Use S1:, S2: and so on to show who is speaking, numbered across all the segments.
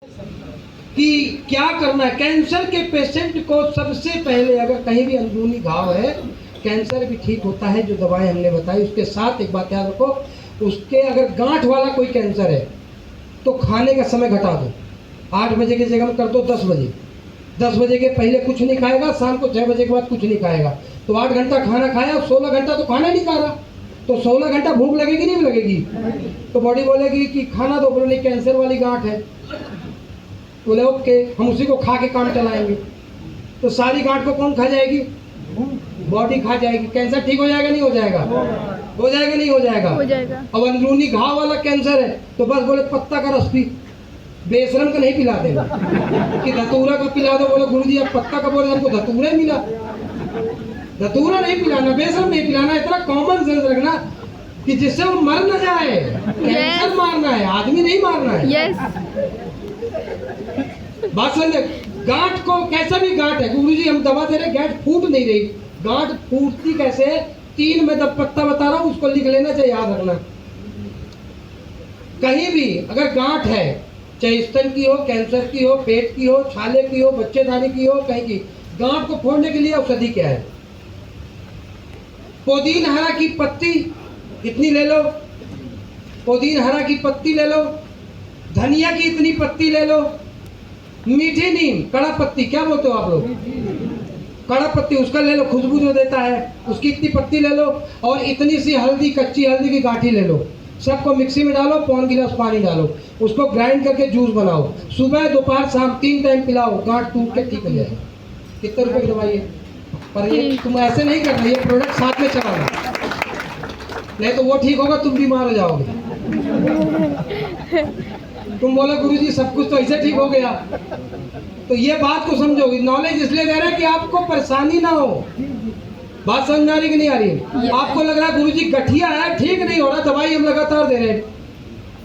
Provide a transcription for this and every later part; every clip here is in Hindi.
S1: कि क्या करना है। कैंसर के पेशेंट को सबसे पहले अगर कहीं भी अंदरूनी घाव है, कैंसर भी ठीक होता है जो दवाएं हमने बताई। उसके साथ एक बात याद रखो, उसके अगर गांठ वाला कोई कैंसर है तो खाने का समय घटा दो। 8 बजे की जगह में कर दो 10 बजे। 10 बजे के पहले कुछ नहीं खाएगा, शाम को 6 बजे के बाद कुछ नहीं खाएगा। तो 8 घंटा खाना खाया, 16 घंटा तो खाना नहीं खा रहा, तो 16 घंटा भूख लगेगी नहीं लगेगी? तो बॉडी बोलेगी कि खाना दो। बोले नहीं, कैंसर वाली गांठ है। बोले ओके, हम उसी को खा के काम चलाएंगे। तो सारी गांठ को कौन खा जाएगी? बॉडी खा जाएगी। कैंसर ठीक हो जाएगा नहीं हो जाएगा? हो जाएगा नहीं हो जाएगा?
S2: हो जाएगा।
S1: अब अंदरूनी घाव वाला कैंसर है तो बस बोले पत्ता का रस पी, बेशरम का नहीं पिला देगा कि धतूरा का पिला दो। बोले गुरुजी अब पत्ता का, बोले हमको धतूरा ही मिला। धतूरा नहीं पिलाना, बेशरम नहीं पिलाना। इतना कॉमन सेंस रखना कि जिससे वो मर न जाए। कैंसर मारना है, आदमी नहीं मारना है। बात समझे? गांठ को, कैसा भी गांठ है, गुरुजी हम दवा दे रहे, गांठ फूट नहीं रही। गांठ फूटती कैसे? 3 में दब पत्ता बता रहा हूं, उसको लिख लेना चाहिए, याद रखना। कहीं भी अगर गांठ है, चाहे स्तन की हो, कैंसर की हो, पेट की हो, छाले की हो, बच्चेदानी की हो, कहीं की, गांठ को फोड़ने के लिए औषधि क्या है? पुदीन हरा की पत्ती इतनी ले लो, पुदीन हरा की पत्ती ले लो, धनिया की इतनी पत्ती ले लो, मीठी नीम, कड़ा पत्ती, क्या बोलते हो आप लोग? कड़ा पत्ती, उसका ले लो, खुशबू जो देता है, उसकी इतनी पत्ती ले लो, और इतनी सी हल्दी, कच्ची हल्दी की गांठी ले लो। सबको मिक्सी में डालो, 1 गिलास पानी डालो, उसको ग्राइंड करके जूस बनाओ, सुबह दोपहर शाम 3 टाइम पिलाओ, गांठ टूट के ठीक हो जाएगा। कितने रुपए की दवाई है? पर ये तुम ऐसे नहीं करना, ये प्रोडक्ट साथ में चलाना, नहीं तो वो ठीक होगा, तुम बीमार हो जाओगे। तुम बोलो गुरुजी सब कुछ तो ऐसे ठीक हो गया, तो ये बात को समझोगे। नॉलेज इसलिए दे रहे हैं कि आपको परेशानी ना हो। बात समझ आ रही कि नहीं आ रही? आपको लग रहा है गुरुजी गठिया है, ठीक नहीं हो रहा, दवाई हम लगातार दे रहे हैं,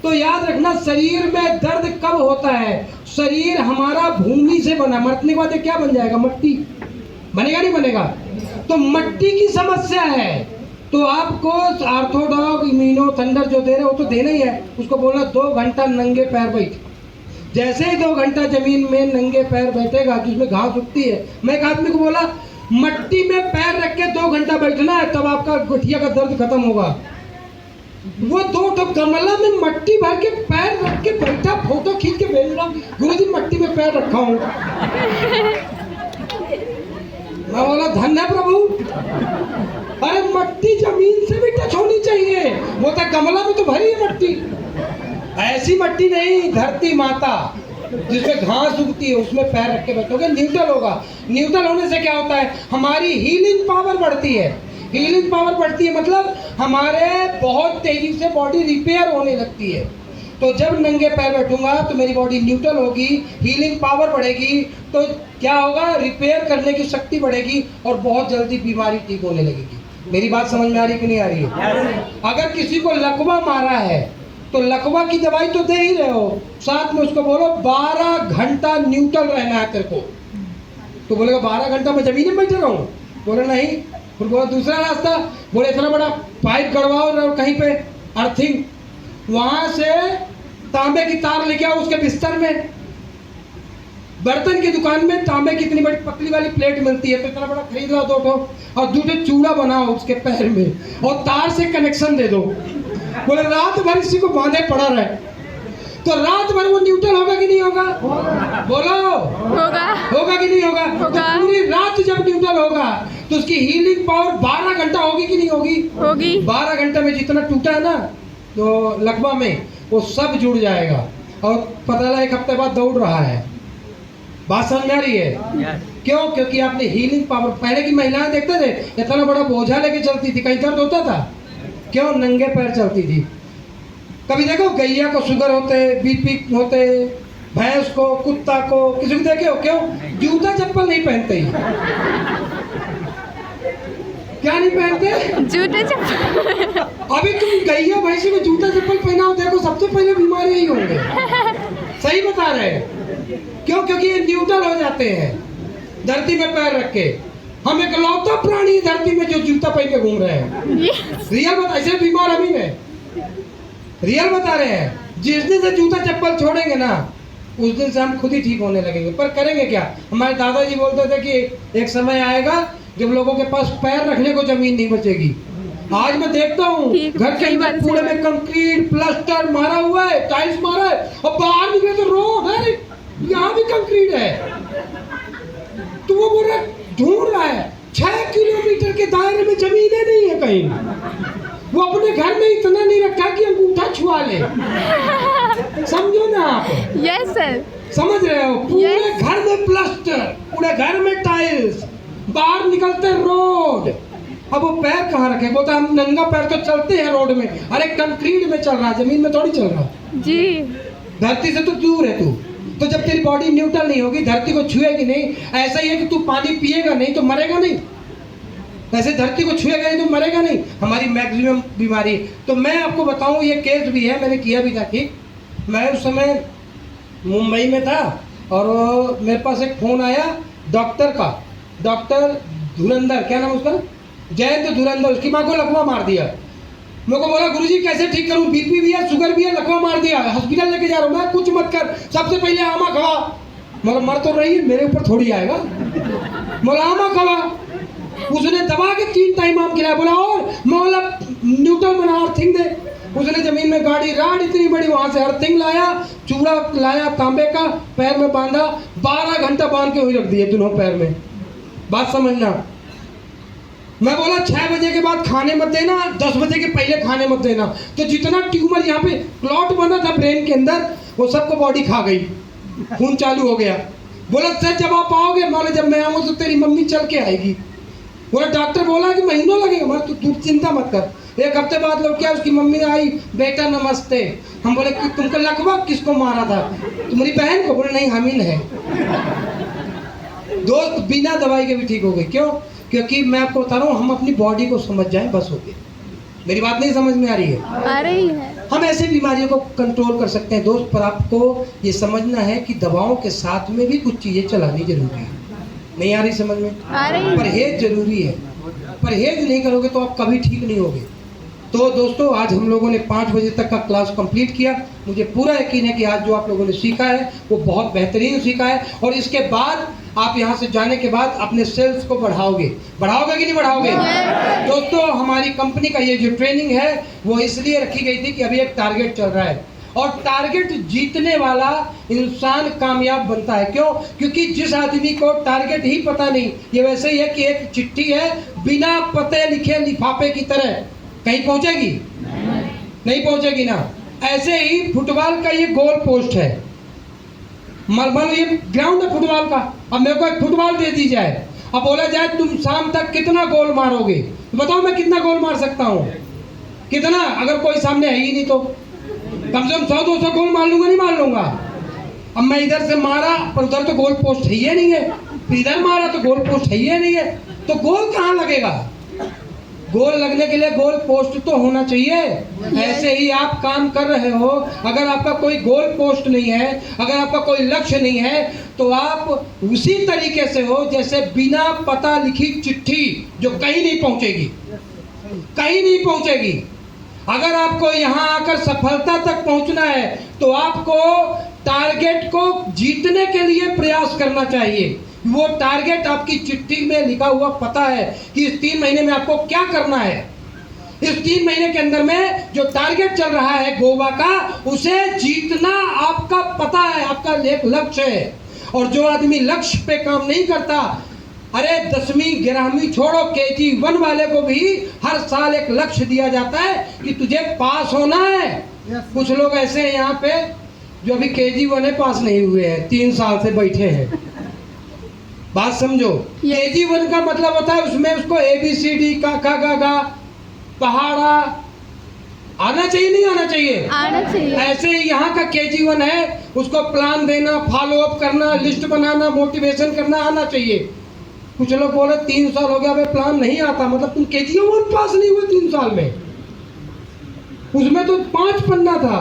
S1: तो याद रखना शरीर में दर्द कब होता है? शरीर हमारा भूमि से बना, मरने के बाद क्या बन जाएगा? मट्टी बनेगा नहीं बनेगा? तो मट्टी की समस्या है, तो आपको आर्थोडॉग, इम्यूनो, थंडर जो दे रहे हो तो देना ही है। उसको बोलना 2 घंटा नंगे पैर बैठ। जैसे ही 2 घंटा जमीन में नंगे पैर बैठेगा, जिसमें घास उगती है, मैं एक आदमी को बोला मट्टी में पैर रख के 2 घंटा बैठना है, तब आपका गठिया का दर्द खत्म होगा। वो 2 गमला में मट्टी भर के पैर रख के बैठा, फोटो खींच के भेज रहा हूँ, गुरुजी मट्टी में पैर रखा हूँ। मैं बोला धन्य है प्रभु। अरे मट्टी जमीन से भी टच होनी चाहिए, वो तो गमला में तो भरी है मट्टी। ऐसी मट्टी नहीं, धरती माता जिसमें घास उगती है, उसमें पैर रख के बैठोगे, न्यूट्रल होगा। न्यूट्रल होने से क्या होता है? हमारी हीलिंग पावर बढ़ती है। हीलिंग पावर बढ़ती है मतलब हमारे बहुत तेजी से बॉडी रिपेयर होने लगती है। तो जब नंगे पैर बैठूंगा तो मेरी बॉडी न्यूट्रल होगी, हीलिंग पावर बढ़ेगी, तो क्या होगा? रिपेयर करने की शक्ति बढ़ेगी और बहुत जल्दी बीमारी ठीक होने लगेगी। मेरी बात समझ में आ रही कि नहीं आ रही है? अगर किसी को लकवा मारा है तो लकवा की दवाई तो दे ही रहे हो, साथ में उसको बोलो 12 घंटा न्यूट्रल रहना है तेरे को। तो बोलेगा 12 घंटा मैं जमीन में बैठे रहूं? बोले नहीं। फिर बोला दूसरा रास्ता, बोले इतना बड़ा पाइप गड़वाओ कहीं पे अर्थिंग, वहां से तांबे की तार लेके आओ, उसके बिस्तर में, बर्तन की दुकान में तांबे की इतनी बड़ी पतली वाली प्लेट मिलती है, तो इतना बड़ा खरीद लो 2 ठो, और 2 चूड़ा बनाओ उसके पैर में और तार से कनेक्शन दे दो। बोले रात भर इसी को बांधे पड़ा रहे, तो रात भर वो न्यूट्रल होगा कि नहीं होगा? बोलो होगा कि नहीं होगा? तो पूरी रात जब न्यूट्रल होगा तो उसकी हीलिंग पावर 12 घंटा होगी कि नहीं होगी? 12 घंटे में जितना टूटा है ना तो लकवा में, वो सब जुड़ जाएगा और पता लगा 1 हफ्ते बाद दौड़ रहा है। बात समझ में आ रही है? क्यों? क्योंकि आपने हीलिंग पावर। पहले की महिलाएं देखते थे इतना बड़ा बोझा लेके चलती थी, कहीं दर्द होता था? क्यों? नंगे पैर चलती थी। कभी देखो गैया को शुगर होते, बीपी होते, भैंस को, कुत्ता को, किसी को देखे हो? क्यों? जूता चप्पल नहीं पहनते ही। क्या नहीं पहनते? जूता चप्पल। अभी तुम गैया भैंसी को जूता चप्पल पहनाओ, देखो सबसे पहले बीमारी यही होंगे। सही बता रहे हैं। क्यों? क्योंकि ये न्यूट्रल हो जाते हैं धरती में पैर रख के। हम एक लौता प्राणी धरती में जो जूता पहन के घूम रहे हैं। रियल बता, ऐसे बीमार हम ही हैं। रियल बता रहे हैं। जिस दिन से जूता चप्पल छोड़ेंगे ना, उस दिन से हम खुद ही ठीक होने लगेंगे। पर करेंगे क्या? हमारे दादाजी बोलते थे कि एक समय आएगा जब लोगों के पास पैर रखने को जमीन नहीं बचेगी। आज मैं देखता हूँ घर के अंदर पूरे में कंक्रीट प्लास्टर मारा हुआ है, टाइल्स मारा है, और बाहर निकले तो रोड है, यहाँ भी कंक्रीट है। तो वो बोल रहा ढूंढ रहा है 6 किलोमीटर के दायरे में जमीनें नहीं है कहीं। वो अपने घर में इतना नहीं रखा कि अंगूठा छुआ ले। समझो ना आप?
S2: Yes sir.
S1: समझ रहे हो? पूरे घर में प्लास्टर, पूरे घर में टाइल्स, बाहर निकलते रोड। अब वो पैर कहाँ रखे? बोलता हम नंगा पैर तो चलते हैं रोड में। अरे कंक्रीट में चल रहा, जमीन में थोड़ी चल रहा
S2: जी।
S1: धरती से तो दूर है तू। तो जब तेरी बॉडी न्यूट्रल नहीं होगी, धरती को छुएगी नहीं। ऐसा ही है कि तू पानी पिएगा नहीं तो मरेगा नहीं, ऐसे धरती को छुएगा नहीं तो मरेगा नहीं। हमारी मैक्सिमम बीमारी। तो मैं आपको बताऊं, ये केस भी है, मैंने किया भी था ठीक। मैं उस समय मुंबई में था और मेरे पास एक फ़ोन आया डॉक्टर का, डॉक्टर धुरंधर, क्या नाम उसका, जयंत धुरंधर। उसकी माँ को लकवा मार दिया। मेरे को बोला गुरुजी कैसे ठीक करूं, बीपी भी है, शुगर भी है, लकवा मार दिया, हॉस्पिटल लेके जा रहा हूं। मैं कुछ मत कर, सबसे पहले आमा खवा। मतलब मर तो रही है, मेरे ऊपर थोड़ी आएगा। बोला आमा खवा। उसने दबा के 3 टाइम आम खिलाया। बोला और मैं बोला न्यूटन बना अर्थिंग दे। उसने जमीन में गाड़ी राड इतनी बड़ी, वहां से अर्थिंग लाया, चूड़ा लाया तांबे का, पैर में बांधा, 12 घंटा बांध के वही रख दिए दोनों पैर में। बात समझना। मैं बोला 6 बजे के बाद खाने मत देना, 10 बजे के पहले खाने मत देना। तो जितना ट्यूमर यहाँ पे क्लॉट बना था ब्रेन के अंदर, वो सबको बॉडी खा गई, खून चालू हो गया। बोला सर जब आप आओगे, बोला जब मैं आऊँ तो तेरी मम्मी चल के आएगी। बोला डॉक्टर बोला कि महीनों लगेगा। मैं तू चिंता मत कर। 1 हफ्ते बाद लोग क्या, उसकी मम्मी आई, बेटा नमस्ते। हम बोले कि तुमको लकवा किसको मारा था? तुम्हारी बहन को। बोले नहीं हामिल है। दोस्त बिना दवाई के भी ठीक हो गए। क्यों? क्योंकि मैं आपको बता रहा हूँ, हम अपनी बॉडी को समझ जाएं बस हो गया। मेरी बात नहीं समझ में आ रही है?
S2: आ रही है।
S1: हम ऐसे बीमारियों को कंट्रोल कर सकते हैं दोस्त, पर आपको ये समझना है कि दवाओं के साथ में भी कुछ चीज़ें चलानी जरूरी है। नहीं आ रही समझ में?
S2: आ रही है।
S1: परहेज जरूरी है। परहेज नहीं करोगे तो आप कभी ठीक नहीं होगे। तो दोस्तों आज हम लोगों ने 5 बजे तक का क्लास कंप्लीट किया। मुझे पूरा यकीन है कि आज जो आप लोगों ने सीखा है वो बहुत बेहतरीन सीखा है, और इसके बाद आप यहाँ से जाने के बाद अपने सेल्स को बढ़ाओगे कि नहीं बढ़ाओगे? दोस्तों हमारी कंपनी का ये जो ट्रेनिंग है वो इसलिए रखी गई थी कि अभी एक टारगेट चल रहा है, और टारगेट जीतने वाला इंसान कामयाब बनता है। क्यों? क्योंकि जिस आदमी को टारगेट ही पता नहीं, ये वैसे ही है कि एक चिट्ठी है बिना पते लिखे लिफाफे की तरह, कहीं पहुंचेगी? नहीं पहुंचेगी ना। ऐसे ही फुटबॉल का ये गोल पोस्ट है, मान ये ग्राउंड है फुटबॉल का। अब मेरे को एक फुटबॉल दे दी जाए, अब बोला जाए तुम शाम तक कितना गोल मारोगे, तो बताओ मैं कितना गोल मार सकता हूँ? कितना? अगर कोई सामने है ही नहीं तो कम से कम 100-200 गोल मार लूंगा, नहीं मार लूंगा? अब मैं इधर से मारा पर उधर तो गोल पोस्ट है ही नहीं है, फिर इधर मारा तो गोल पोस्ट है ही नहीं है, तो गोल कहाँ लगेगा? गोल लगने के लिए गोल पोस्ट तो होना चाहिए। ऐसे ही आप काम कर रहे हो, अगर आपका कोई गोल पोस्ट नहीं है, अगर आपका कोई लक्ष्य नहीं है, तो आप उसी तरीके से हो जैसे बिना पता लिखी चिट्ठी जो कहीं नहीं पहुंचेगी, कहीं नहीं पहुंचेगी। अगर आपको यहाँ आकर सफलता तक पहुंचना है तो आपको टारगेट को जीतने के लिए प्रयास करना चाहिए। वो टारगेट आपकी चिट्ठी में लिखा हुआ पता है कि इस 3 महीने में आपको क्या करना है। इस 3 महीने के अंदर में जो टारगेट चल रहा है गोवा का, उसे जीतना आपका पता है, आपका एक लक्ष्य है। और जो आदमी लक्ष्य पे काम नहीं करता, अरे 10वीं 11वीं छोड़ो, KG1 वाले को भी हर साल एक लक्ष्य दिया जाता है कि तुझे पास होना है। कुछ लोग ऐसे हैं यहाँ पे जो अभी KG1 है, पास नहीं हुए हैं, 3 साल से बैठे हैं। बात समझो। KG1 का मतलब होता है उसमें उसको ABCD का गा पहाड़ा आना चाहिए, नहीं आना चाहिए? आना चाहिए। ऐसे यहाँ का KG1 है, उसको प्लान देना, फॉलो अप करना, लिस्ट बनाना, मोटिवेशन करना आना चाहिए। कुछ लोग बोले 3 साल हो गया, हमें प्लान नहीं आता, मतलब तुम KG1 पास नहीं हुए 3 साल में? उसमें तो 5 पन्ना था,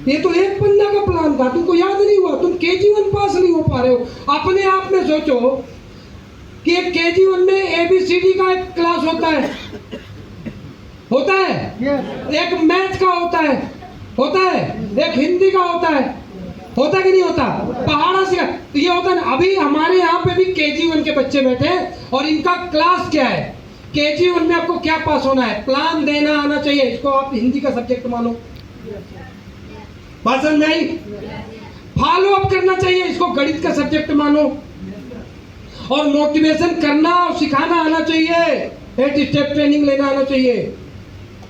S1: ये तो 1 पन्ना का प्लान था, तुमको याद नहीं हुआ, तुम KG1 पास नहीं हो पा रहे हो। अपने आप में सोचो कि एक KG1 में ABCD का एक क्लास होता है एक मैथ का होता है एक हिंदी का होता है, होता कि नहीं होता? पहाड़ा से तो ये होता ना। अभी हमारे यहाँ पे भी KG1 के बच्चे बैठे हैं और इनका क्लास क्या है? KG1 में आपको क्या पास होना है? प्लान देना आना चाहिए। इसको आप हिंदी का सब्जेक्ट मानो। बात समझ में आई? फॉलो अप करना चाहिए, इसको गणित का सब्जेक्ट मानो। और मोटिवेशन करना और सिखाना आना चाहिए, 8 स्टेप ट्रेनिंग लेना आना चाहिए,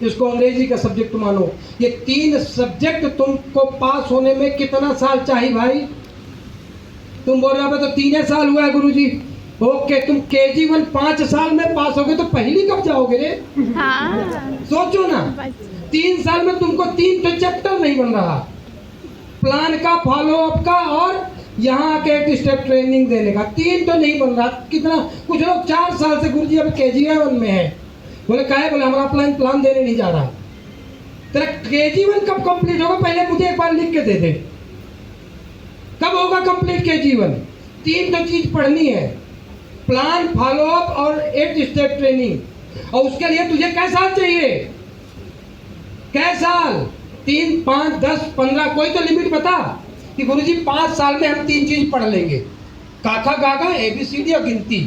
S1: इसको अंग्रेजी का सब्जेक्ट मानो। ये 3 सब्जेक्ट तुमको पास होने में कितना साल चाहिए भाई? तुम बोल रहे हो तो 3 साल हुआ है गुरुजी। ओके, तुम KG1 5 साल में पास हो गए तो पहली कब जाओगे रे?
S2: हाँ।
S1: सोचो ना, 3 साल में तुमको 3 तो चैप्टर नहीं बन रहा, प्लान का, फॉलो अप का और यहाँ के 8 स्टेप ट्रेनिंग देने का 3 तो नहीं बन रहा। कितना, कुछ लोग 4 साल से गुरुजी अब KG1 में है। बोले काहे? बोले हमारा प्लान देने नहीं जा रहा। तेरा KG1 कब कंप्लीट होगा? पहले मुझे एक बार लिख के दे दे, कब होगा कंप्लीट KG1? 3 तो चीज पढ़नी है, प्लान, फॉलो अप और 8 स्टेप ट्रेनिंग। और उसके लिए तुझे कै साल चाहिए? कै साल? 3, 5, 10, 15, कोई तो लिमिट बता कि गुरुजी 5 साल में हम 3 चीज पढ़ लेंगे, काका गागा, ABCD और गिनती।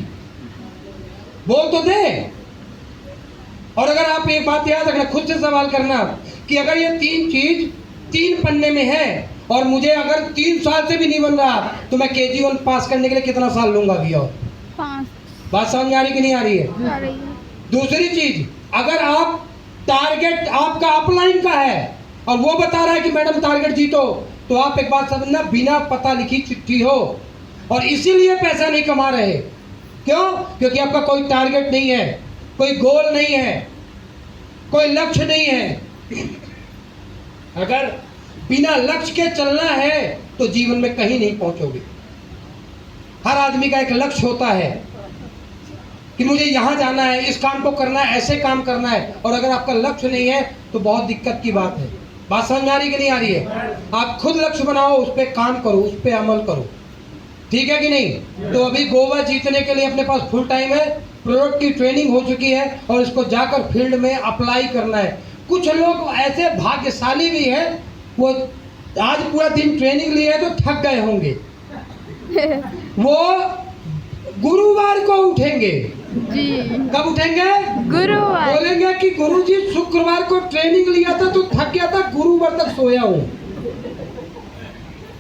S1: बोल तो दे। और अगर आप एक बात याद रखना, खुद से सवाल करना कि अगर ये 3 चीज 3 पन्ने में है और मुझे अगर 3 साल से भी नहीं बन रहा तो मैं KG1 पास करने के लिए कितना साल लूंगा भैया?
S2: 5।
S1: बात समझ आ रही कि नहीं आ रही है?
S2: आ रही है।
S1: दूसरी चीज, अगर आप टारगेट आपका अपलाइन का है और वो बता रहा है कि मैडम टारगेट जीतो, तो आप एक बात समझना, बिना पता लिखी चिट्ठी हो और इसीलिए पैसा नहीं कमा रहे। क्यों? क्योंकि आपका कोई टारगेट नहीं है, कोई गोल नहीं है, कोई लक्ष्य नहीं है। अगर बिना लक्ष्य के चलना है तो जीवन में कहीं नहीं पहुंचोगे। हर आदमी का एक लक्ष्य होता है कि मुझे यहाँ जाना है, इस काम को करना है, ऐसे काम करना है। और अगर आपका लक्ष्य नहीं है तो बहुत दिक्कत की बात है। बात समझ आ रही कि नहीं आ रही है? आप खुद लक्ष्य बनाओ, उस पर काम करो, उस पर अमल करो, ठीक है कि नहीं? तो अभी गोवा जीतने के लिए अपने पास फुल टाइम है, प्रोडक्ट की ट्रेनिंग हो चुकी है और इसको जाकर फील्ड में अप्लाई करना है। कुछ लोग ऐसे भाग्यशाली भी हैं, वो आज पूरा दिन ट्रेनिंग लिए तो थक गए होंगे, वो गुरुवार को उठेंगे।
S2: जी।
S1: कब उठेंगे?
S2: गुरुवार।
S1: बोलेंगे कि गुरुजी शुक्रवार को ट्रेनिंग लिया था तो थक गया था, गुरुवार तक सोया हूँ।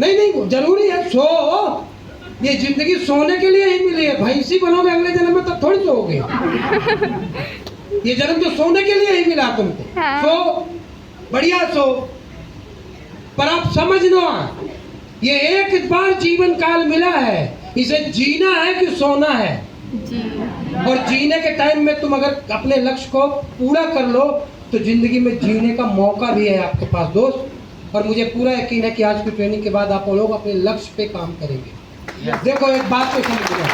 S1: नहीं, जरूरी है सो। ये जिंदगी सोने के लिए ही मिली है। भैंसी बनोगे अगले जन्म में तब थोड़ी सोओगे। ये जन्म तो सोने के लिए ही मिला तुमको।
S2: हाँ।
S1: सो, बढ़िया सो। पर आप समझना, ये एक बार जीवन काल मिला है, इसे जीना है कि सोना है।
S2: जी।
S1: और जीने के टाइम में तुम अगर अपने लक्ष्य को पूरा कर लो तो जिंदगी में जीने का मौका भी है आपके पास दोस्त। और मुझे पूरा यकीन है कि आज की ट्रेनिंग के बाद आप लोग अपने लक्ष्य पे काम करेंगे। देखो एक बात तो समझना,